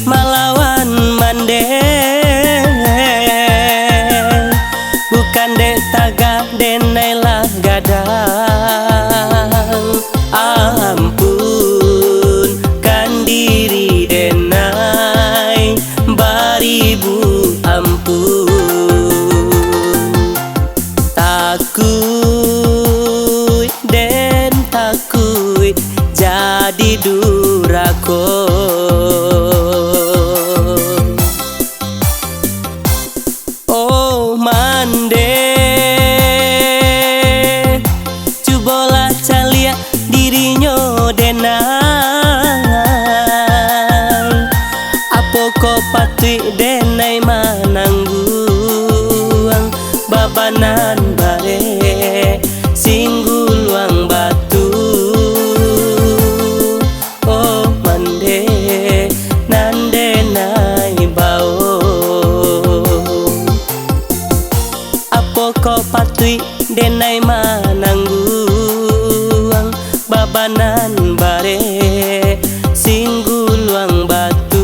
malawan mande, bukan dek taga denailah gadang. Ampun kan diri denai baribu ampun, takui den takui jadi durako. Oh mande cubola calia dirinyo denai, apoko patui denai manangguang babanan bare singguluang batu. Oh mande nande nai bao, apoko patui denai manangguang babanan bare singguluang batu.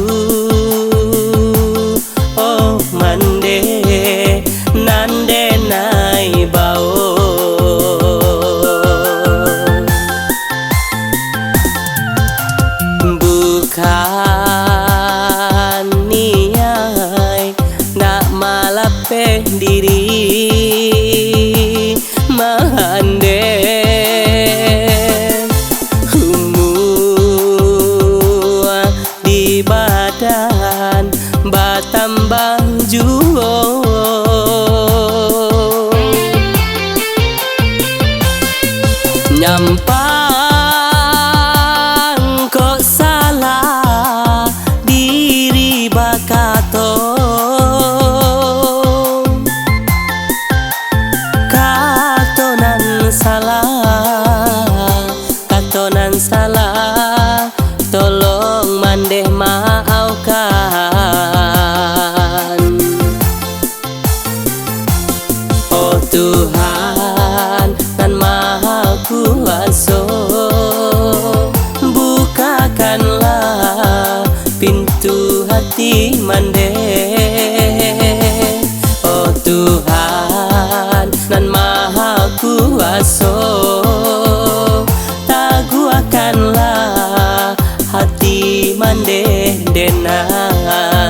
Oh mande nande nai bao, bukan niai nak malape diri mande, humua di badan batambang juo. Nyampang kok salah diri bakato, katonan salah, katonan salah, tolong mandeh maafkan. Oh Tuhan kan maha kuasa, bukakanlah pintu hati mandeh. Oh Tuhan nan maha kuasa, taguakanlah hati mandeh denai.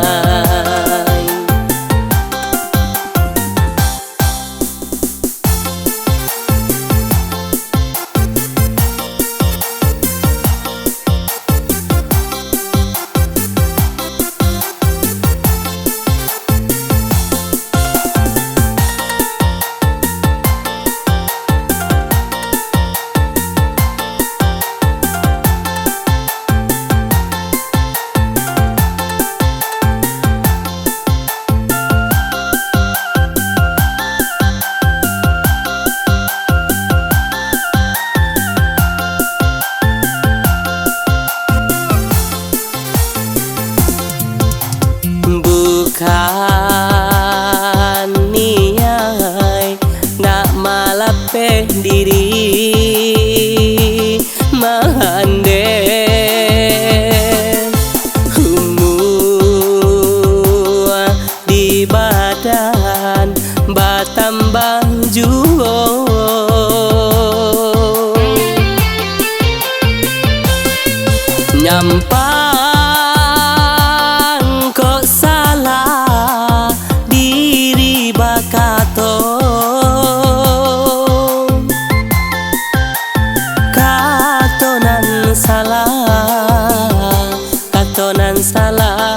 Bukan niai nak malape diri mande, humua di badan batambang juo. Nyampang kok salah diri bakato, katonan salah, katonan salah,